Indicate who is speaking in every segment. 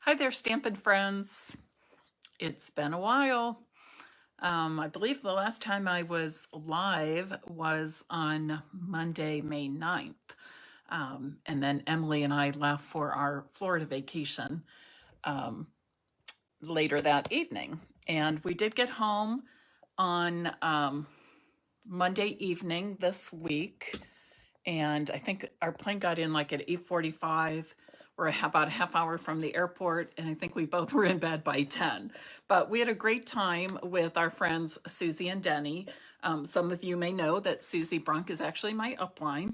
Speaker 1: Hi there, Stampin' friends. It's been a while. I believe the last time I was live was on Monday, May 9th. And then Emily and I left for our Florida vacation later that evening. And we did get home on Monday evening this week. And I think our plane got in like at 8:45. We're about a half hour from the airport, and I think we both were in bed by 10. But we had a great time with our friends Susie and Denny. Some of you may know that Susie Brunk is actually my upline,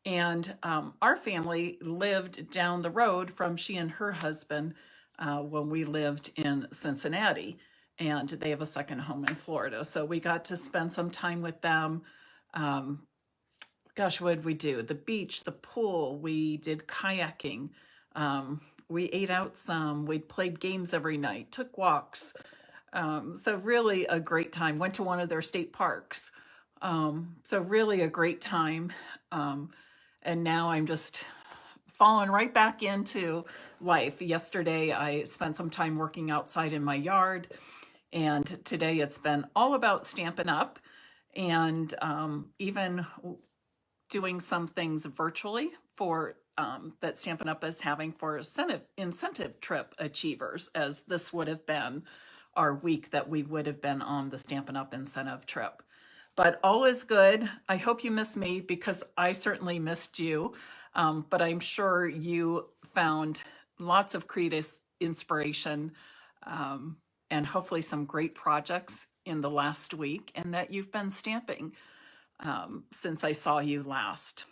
Speaker 1: and our family lived down the road from she and her husband when we lived in Cincinnati, and they have a second home in Florida. So we got to spend some time with them. Gosh, what did we do? The beach, the pool, we did kayaking. We ate out some, we played games every night, took walks. So really a great time. Went to one of their state parks. So really a great time. And now I'm just falling right back into life. Yesterday, I spent some time working outside in my yard. And today it's been all about Stampin' Up! And even doing some things virtually for that Stampin' Up! Is having for incentive trip achievers, as this would have been our week that we would have been on the Stampin' Up! Incentive trip. But all is good. I hope you miss me because I certainly missed you. But I'm sure you found lots of creative inspiration and hopefully some great projects in the last week, and that you've been stamping since I saw you last.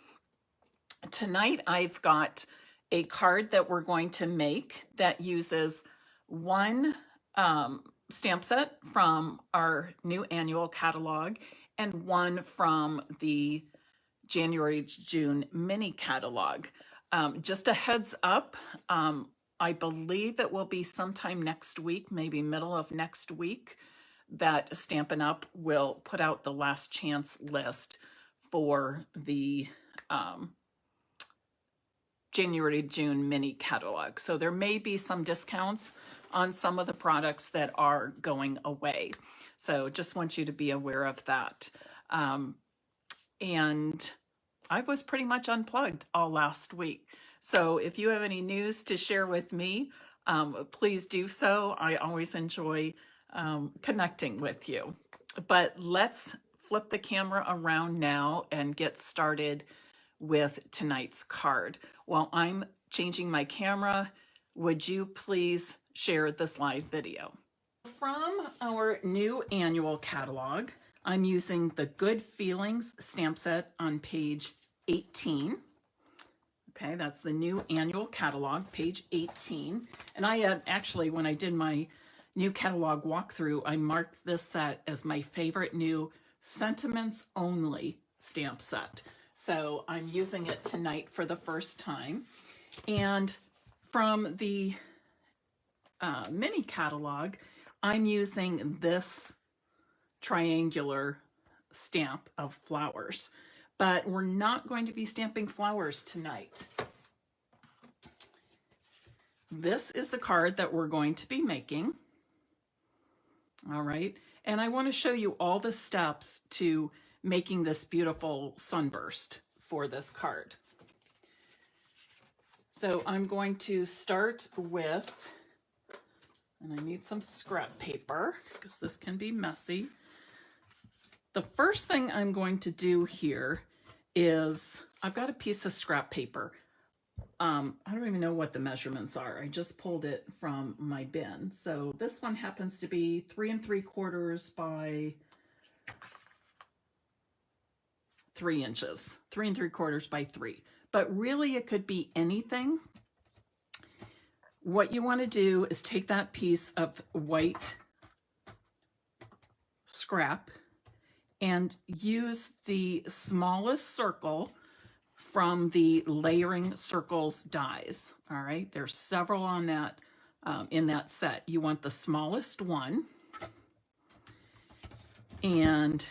Speaker 1: Tonight I've got a card that we're going to make that uses one stamp set from our new annual catalog and one from the January to June mini catalog. Just a heads up, I believe it will be sometime next week, maybe middle of next week, that Stampin' Up! Will put out the last chance list for the January to June mini catalog. So there may be some discounts on some of the products that are going away. So just want you to be aware of that. And I was pretty much unplugged all last week. So if you have any news to share with me, please do so. I always enjoy connecting with you. But let's flip the camera around now and get started with tonight's card. While I'm changing my camera, would you please share this live video? From our new annual catalog, I'm using the Good Feelings stamp set on page 18. Okay, that's the new annual catalog, page 18. And I had actually, when I did my new catalog walkthrough, I marked this set as my favorite new sentiments only stamp set. So I'm using it tonight for the first time. And from the mini catalog, I'm using this triangular stamp of flowers. But we're not going to be stamping flowers tonight. This is the card that we're going to be making. All right. And I want to show you all the steps to making this beautiful sunburst for this card. So I'm going to start with, and I need some scrap paper because this can be messy. The first thing I'm going to do here is, I've got a piece of scrap paper. I don't even know what the measurements are. I just pulled it from my bin. So this one happens to be 3 3/4 by 3 inches, 3 3/4 by 3. But really it could be anything. What you want to do is take that piece of white scrap and use the smallest circle from the layering circles dies. All right, there's several on that in that set. You want the smallest one, and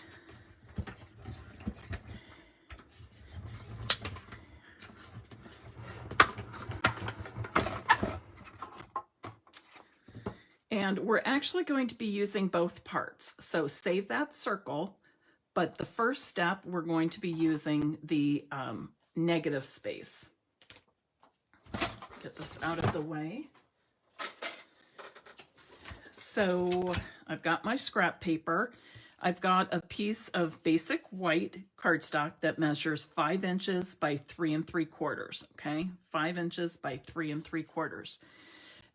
Speaker 1: And we're actually going to be using both parts. So save that circle, but the first step, we're going to be using the negative space. Get this out of the way. So I've got my scrap paper. I've got a piece of basic white cardstock that measures 5 inches by 3 3/4, okay? 5 inches by 3 3/4.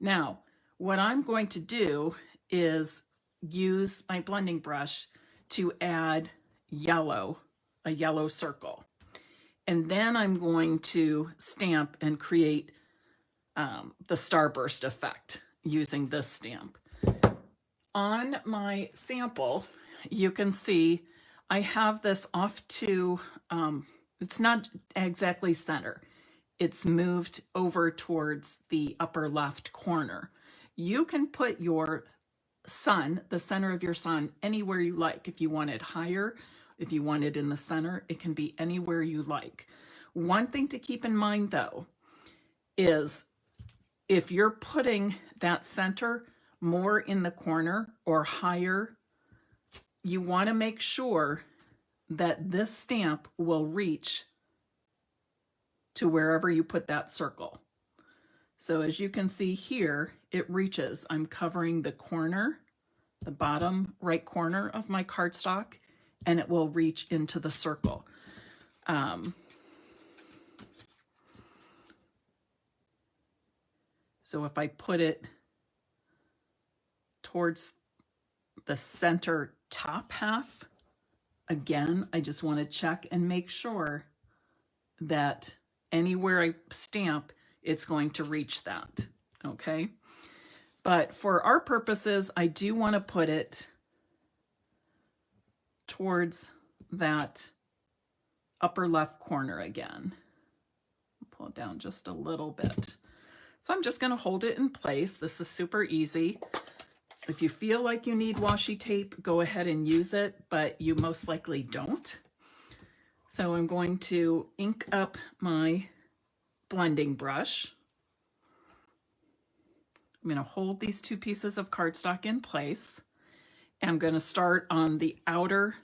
Speaker 1: Now, what I'm going to do is use my blending brush to add a yellow circle. And then I'm going to stamp and create the Starburst effect using this stamp. On my sample, you can see I have this off to, it's not exactly center. It's moved over towards the upper left corner. You can put your sun, the center of your sun, anywhere you like. If you want it higher, if you want it in the center, it can be anywhere you like. One thing to keep in mind though, is if you're putting that center more in the corner or higher, you want to make sure that this stamp will reach to wherever you put that circle. So as you can see here, it reaches. I'm covering the corner, the bottom right corner of my cardstock, and it will reach into the circle. So if I put it towards the center top half, again, I just want to check and make sure that anywhere I stamp, it's going to reach that, okay? But for our purposes, I do want to put it towards that upper left corner again. Pull it down just a little bit. So I'm just going to hold it in place. This is super easy. If you feel like you need washi tape, go ahead and use it, but you most likely don't. So I'm going to ink up my blending brush. I'm going to hold these 2 pieces of cardstock in place. And I'm going to start on the outer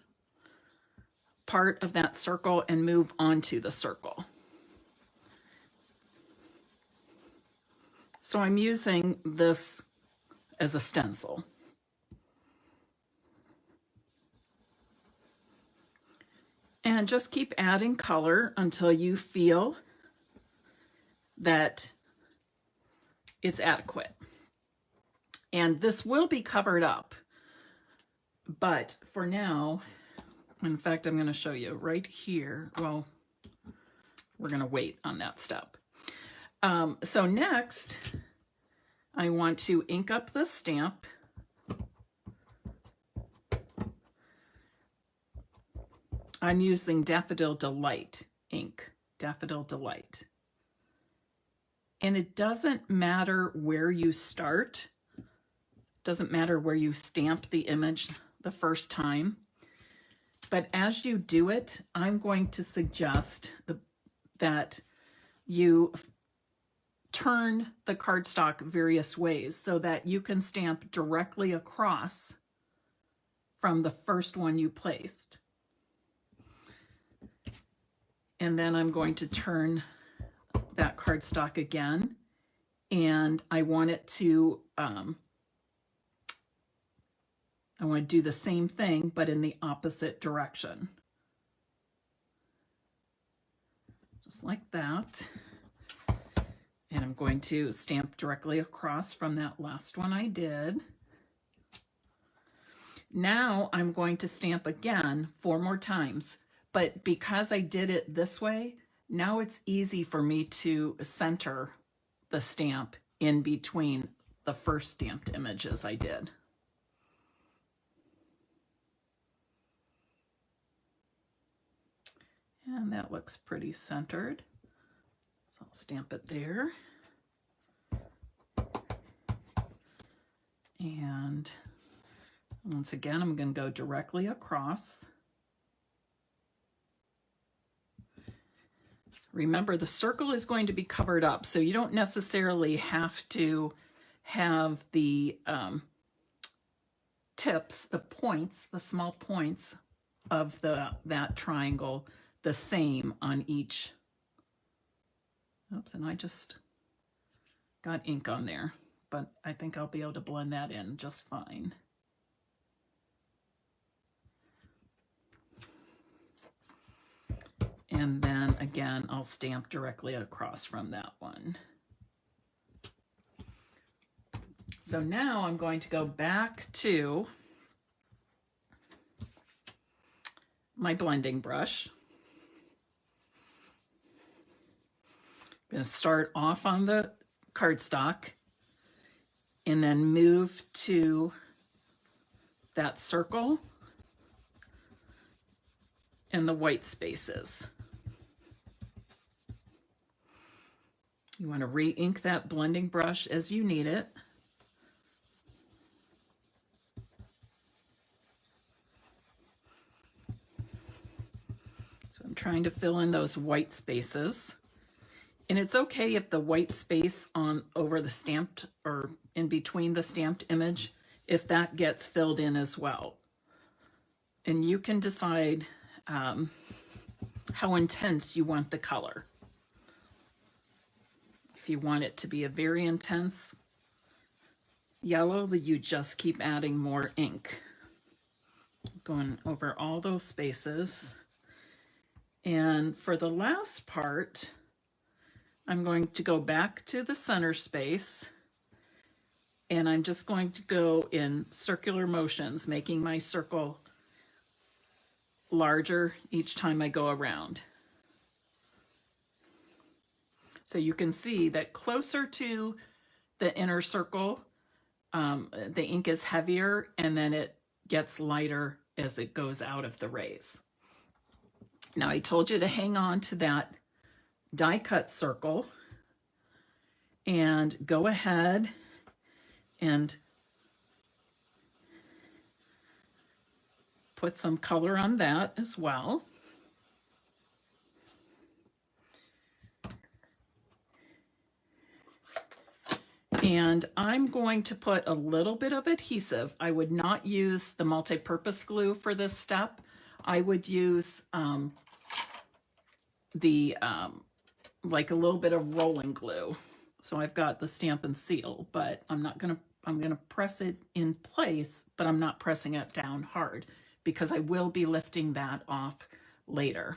Speaker 1: part of that circle and move onto the circle. So I'm using this as a stencil. And just keep adding color until you feel that it's adequate. And this will be covered up, but for now, in fact, I'm going to show you right here. Well, we're going to wait on that step. So next, I want to ink up the stamp. I'm using Daffodil Delight ink, Daffodil Delight. And it doesn't matter where you start, doesn't matter where you stamp the image the first time, but as you do it, I'm going to suggest that you turn the cardstock various ways so that you can stamp directly across from the first one you placed. And then I'm going to turn that cardstock again, and I want it to, I want to do the same thing, but in the opposite direction. Just like that. And I'm going to stamp directly across from that last one I did. Now I'm going to stamp again 4 more times, but because I did it this way, now it's easy for me to center the stamp in between the first stamped images I did. And that looks pretty centered. So I'll stamp it there. And once again, I'm going to go directly across. Remember, the circle is going to be covered up, so you don't necessarily have to have the tips, the points, the small points of that triangle the same on each. Oops, and I just got ink on there, but I think I'll be able to blend that in just fine. And then again, I'll stamp directly across from that one. So now I'm going to go back to my blending brush. I'm going to start off on the cardstock and then move to that circle and the white spaces. You want to re-ink that blending brush as you need it. So I'm trying to fill in those white spaces. And it's okay if the white space on over the stamped or in between the stamped image, if that gets filled in as well. And you can decide how intense you want the color. If you want it to be a very intense yellow, you just keep adding more ink. Going over all those spaces. And for the last part, I'm going to go back to the center space and I'm just going to go in circular motions, making my circle larger each time I go around. So you can see that closer to the inner circle, the ink is heavier and then it gets lighter as it goes out of the rays. Now I told you to hang on to that die cut circle and go ahead and put some color on that as well. And I'm going to put a little bit of adhesive. I would not use the multi-purpose glue for this step. I would use like a little bit of rolling glue. So I've got the Stampin' Seal, but I'm gonna press it in place, but I'm not pressing it down hard because I will be lifting that off later.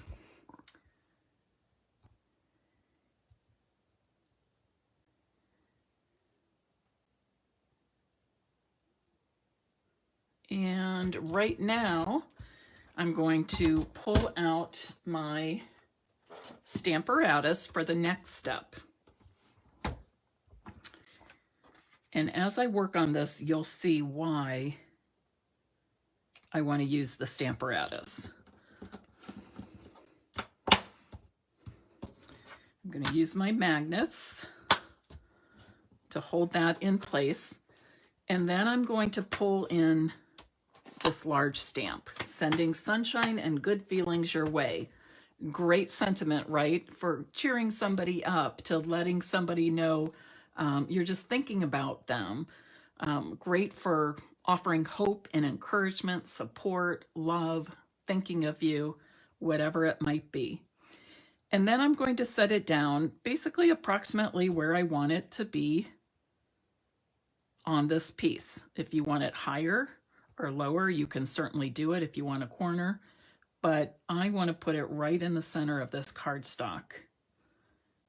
Speaker 1: And right now, I'm going to pull out my stamparatus for the next step. And as I work on this, you'll see why I want to use the stamparatus. I'm going to use my magnets to hold that in place. And then I'm going to pull in this large stamp, sending sunshine and good feelings your way. Great sentiment, right? For cheering somebody up, to letting somebody know you're just thinking about them. Great for offering hope and encouragement, support, love, thinking of you, whatever it might be. And then I'm going to set it down basically approximately where I want it to be on this piece. If you want it higher or lower, you can certainly do it if you want a corner, but I want to put it right in the center of this cardstock,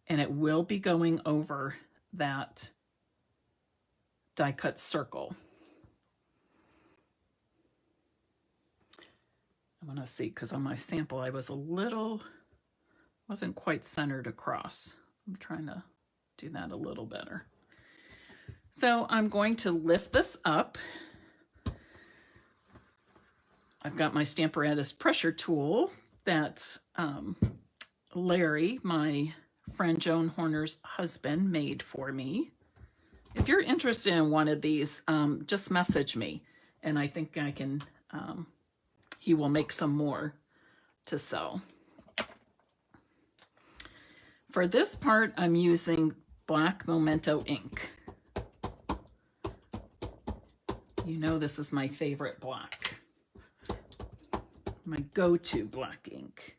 Speaker 1: and it will be going over that die cut circle. I want to see, because on my sample I wasn't quite centered across. I'm trying to do that a little better. So I'm going to lift this up. I've got my stamparatus pressure tool that Larry, my friend Joan Horner's husband, made for me. If you're interested in one of these, just message me, and I think I can, he will make some more to sell. For this part, I'm using black Memento ink. You know this is my favorite black, my go-to black ink.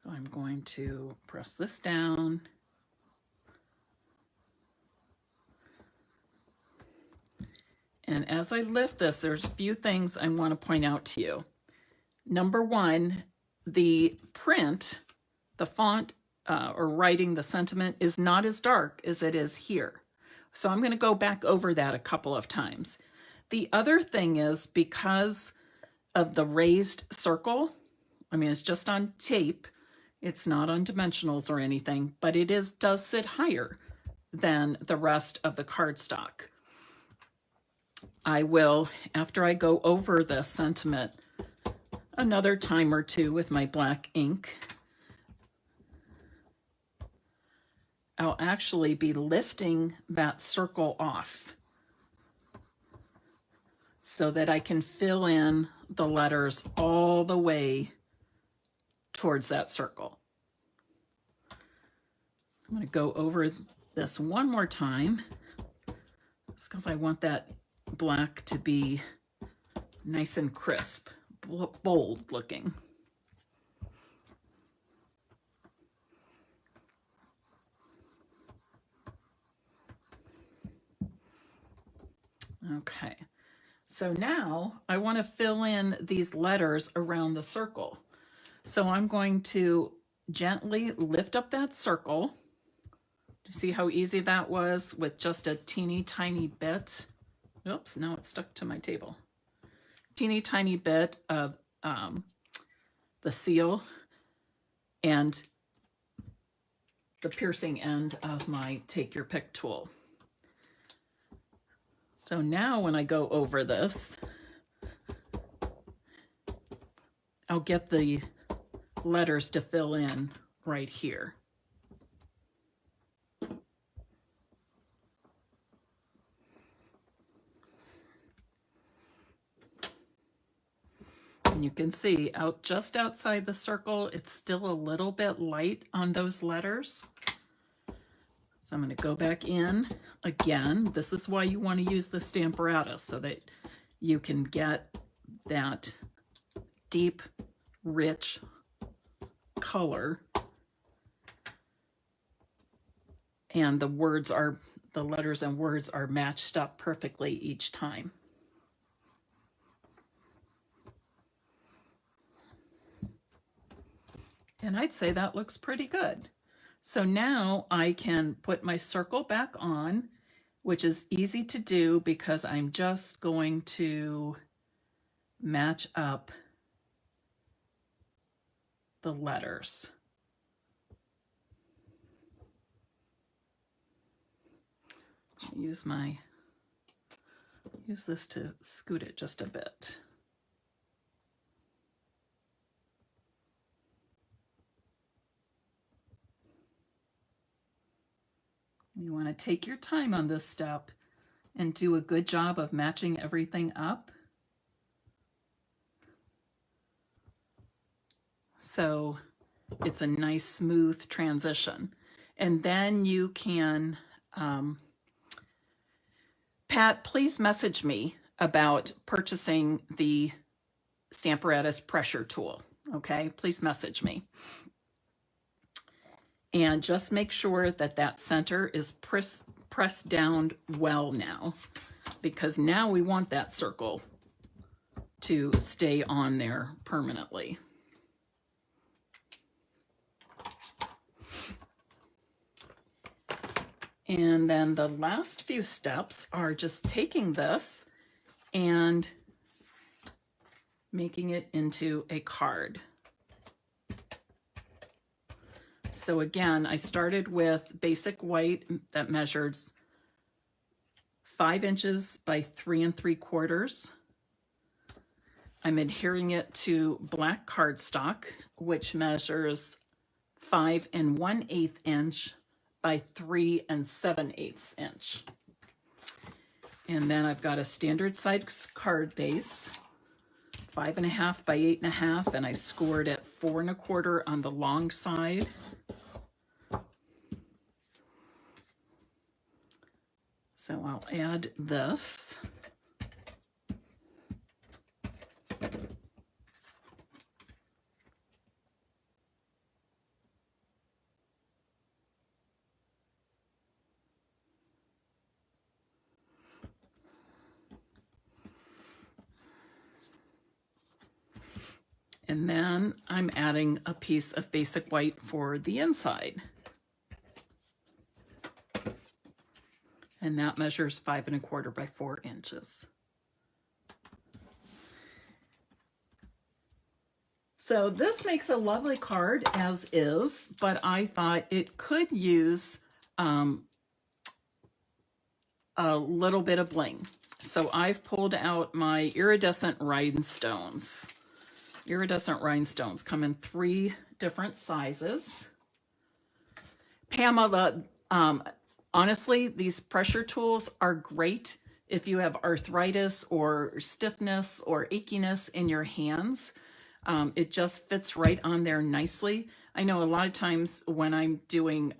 Speaker 1: I'm going to press this down. And as I lift this, there's a few things I want to point out to you. Number one, the print, the font or writing, the sentiment is not as dark as it is here. So I'm going to go back over that a couple of times. The other thing is, because of the raised circle, I mean, it's just on tape, it's not on dimensionals or anything, but it does sit higher than the rest of the cardstock. I will, after I go over the sentiment another time or two with my black ink, I'll actually be lifting that circle off so that I can fill in the letters all the way towards that circle. I'm going to go over this one more time, just because I want that black to be nice and crisp, bold looking. Okay, so now I want to fill in these letters around the circle. So I'm going to gently lift up that circle. See how easy that was with just a teeny tiny bit. Oops, now it's stuck to my table. Teeny tiny bit of the seal and the piercing end of my take your pick tool. So now when I go over this, I'll get the letters to fill in right here. And you can see just outside the circle, it's still a little bit light on those letters. So I'm going to go back in again. This is why you want to use the stamparatus, so that you can get that deep, rich color. And the letters and words are matched up perfectly each time. And I'd say that looks pretty good. So now I can put my circle back on, which is easy to do because I'm just going to match up the letters. Use this to scoot it just a bit. You want to take your time on this step and do a good job of matching everything up. So it's a nice smooth transition. And then you can, Pat, please message me about purchasing the Stamparatus pressure tool. Okay, please message me. And just make sure that that center is pressed down well now, because now we want that circle to stay on there permanently. And then the last few steps are just taking this and making it into a card. So again, I started with basic white that measures 5 inches by 3 3/4. I'm adhering it to black cardstock, which measures 5 1/8 inch by 3 7/8 inch. And then I've got a standard size card base, 5 1/2 by 8 1/2, and I scored at 4 1/4 on the long side. So I'll add this. And then I'm adding a piece of basic white for the inside. And that measures 5 1/4 by 4 inches. So this makes a lovely card as is, but I thought it could use a little bit of bling. So I've pulled out my iridescent rhinestones. Iridescent rhinestones come in 3 different sizes. Pamela, honestly, these pressure tools are great if you have arthritis or stiffness or achiness in your hands. It just fits right on there nicely. I know a lot of times when I'm doing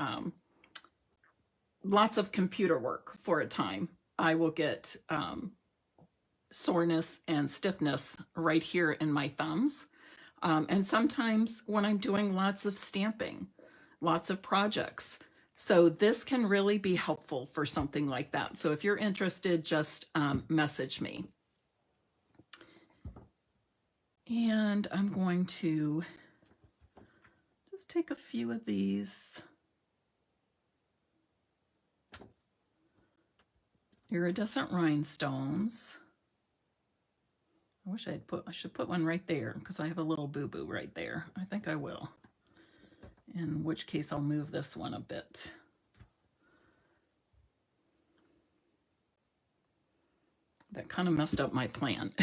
Speaker 1: lots of computer work for a time, I will get soreness and stiffness right here in my thumbs. And sometimes when I'm doing lots of stamping, lots of projects. So this can really be helpful for something like that. So if you're interested, just message me. And I'm going to just take a few of these iridescent rhinestones. I should put one right there because I have a little boo-boo right there. I think I will. In which case I'll move this one a bit. That kind of messed up my plan.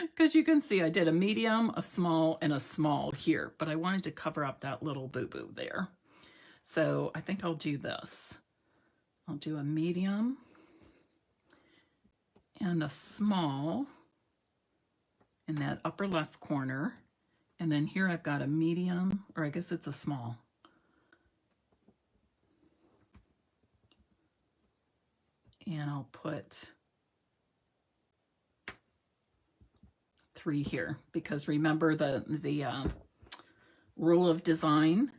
Speaker 1: Because you can see I did a medium, a small, and a small here, but I wanted to cover up that little boo-boo there. So I think I'll do this. I'll do a medium and a small in that upper left corner. And then here I've got a medium, or I guess it's a small. And I'll put 3 here, because remember the rule of design,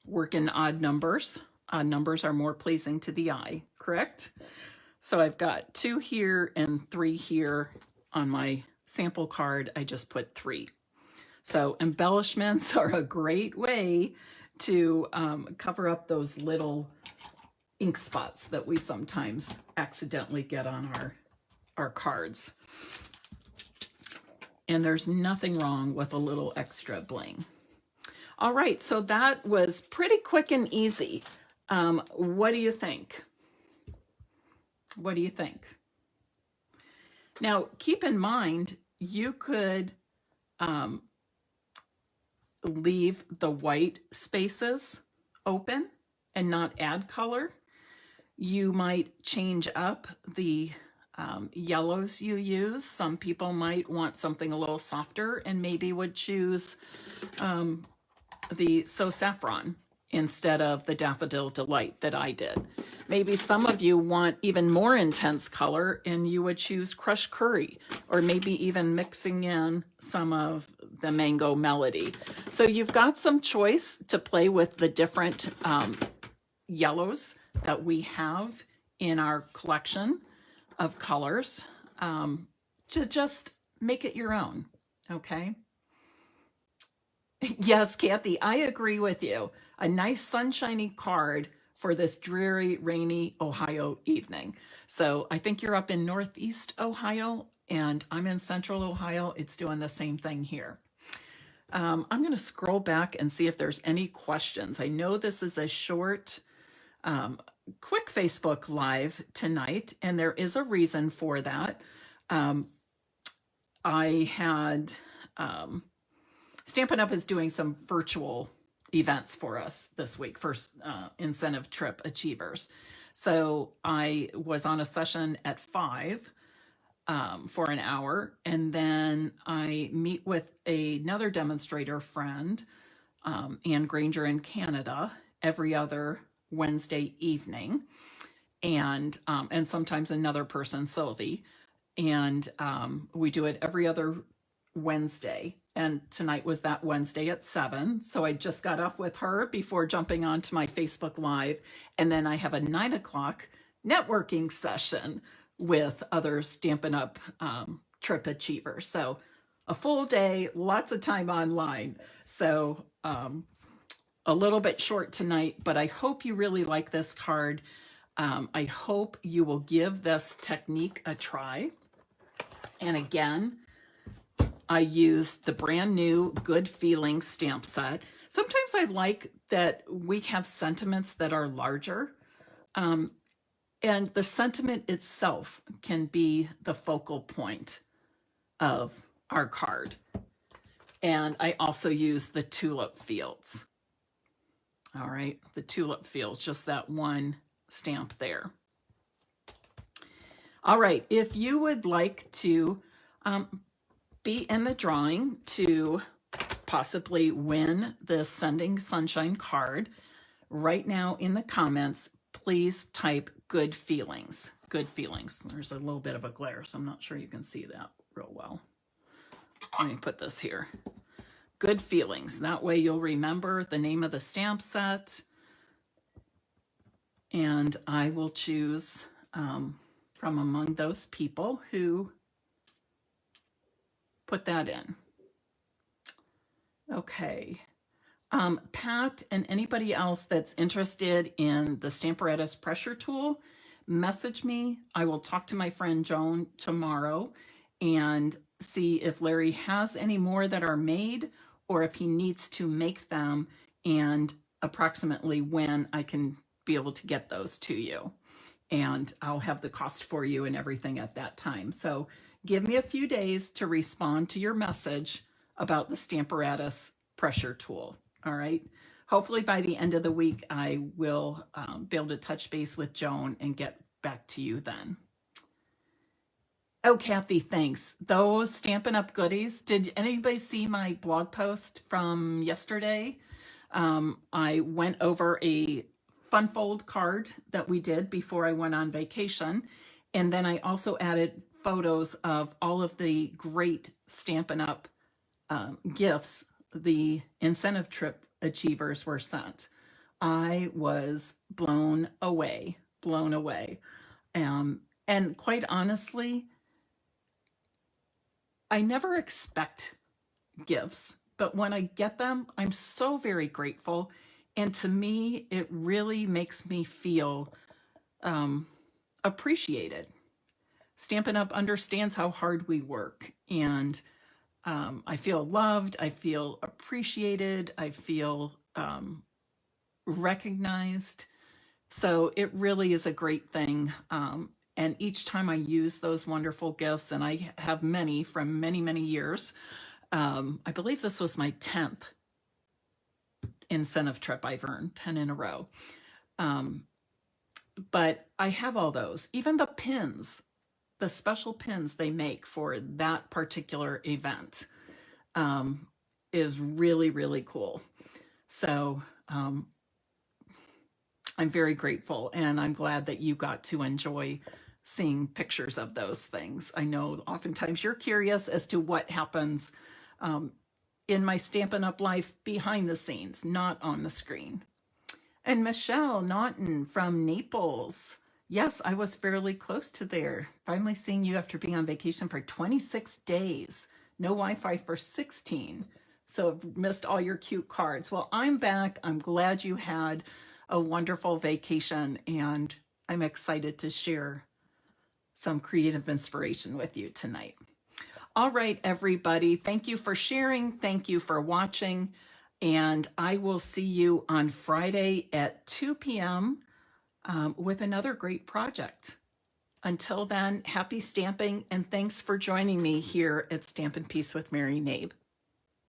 Speaker 1: work in odd numbers. Odd numbers are more pleasing to the eye, correct? So I've got 2 here and 3 here. On my sample card, I just put 3. So embellishments are a great way to cover up those little ink spots that we sometimes accidentally get on our cards. And there's nothing wrong with a little extra bling. All right, so that was pretty quick and easy. What do you think? What do you think? Now, keep in mind, you could leave the white spaces open and not add color. You might change up the yellows you use. Some people might want something a little softer and maybe would choose the So Saffron instead of the Daffodil Delight that I did. Maybe some of you want even more intense color and you would choose Crushed Curry, or maybe even mixing in some of the Mango Melody. So you've got some choice to play with the different yellows that we have in our collection of colors, to just make it your own, okay? Yes, Kathy, I agree with you. A nice sunshiny card for this dreary, rainy Ohio evening. So I think you're up in Northeast Ohio and I'm in Central Ohio. It's doing the same thing here. I'm going to scroll back and see if there's any questions. I know this is a short, quick Facebook Live tonight, and there is a reason for that. I had Stampin' Up! Is doing some virtual events for us this week for incentive trip achievers. So I was on a session at 5 for an hour, and then I meet with another demonstrator friend, Ann Granger in Canada, every other Wednesday evening, and sometimes another person, Sylvie, and we do it every other Wednesday. And tonight was that Wednesday at 7. So I just got off with her before jumping on to my Facebook Live. And then I have a 9 o'clock networking session with other Stampin' Up! Trip achievers. So a full day, lots of time online. So a little bit short tonight, but I hope you really like this card. I hope you will give this technique a try. And again, I used the brand new Good Feelings stamp set. Sometimes I like that we have sentiments that are larger, and the sentiment itself can be the focal point of our card. And I also use the tulip fields. All right, the tulip fields, just that one stamp there. All right, if you would like to be in the drawing to possibly win the Sending Sunshine card, right now in the comments, please type Good Feelings. Good Feelings. There's a little bit of a glare, so I'm not sure you can see that real well. Let me put this here. Good Feelings. That way you'll remember the name of the stamp set. And I will choose from among those people who put that in. Okay. Pat and anybody else that's interested in the Stamparatus pressure tool, message me. I will talk to my friend Joan tomorrow and see if Larry has any more that are made or if he needs to make them, and approximately when I can be able to get those to you. And I'll have the cost for you and everything at that time. So give me a few days to respond to your message about the Stamparatus pressure tool. All right. Hopefully by the end of the week, I will be able to touch base with Joan and get back to you then. Oh, Kathy, thanks. Those Stampin' Up! Goodies. Did anybody see my blog post from yesterday? I went over a fun fold card that we did before I went on vacation. And then I also added photos of all of the great Stampin' Up! Gifts the incentive trip achievers were sent. I was blown away. And quite honestly, I never expect gifts, but when I get them, I'm so very grateful. And to me, it really makes me feel appreciated. Stampin' Up! Understands how hard we work, and I feel loved, I feel appreciated, I feel recognized. So it really is a great thing. And each time I use those wonderful gifts, and I have many from many, many years, I believe this was my 10th incentive trip I've earned, 10 in a row. But I have all those, even the pins, the special pins they make for that particular event is really, really cool. So I'm very grateful, and I'm glad that you got to enjoy seeing pictures of those things. I know oftentimes you're curious as to what happens in my Stampin' Up! Life behind the scenes, not on the screen. And Michelle Naughton from Naples. Yes, I was fairly close to there. Finally seeing you after being on vacation for 26 days. No Wi-Fi for 16. So I've missed all your cute cards. Well, I'm back. I'm glad you had a wonderful vacation, and I'm excited to share some creative inspiration with you tonight. All right, everybody. Thank you for sharing. Thank you for watching. And I will see you on Friday at 2 p.m. With another great project. Until then, happy stamping, and thanks for joining me here at Stampin' Peace with Mary Knabe.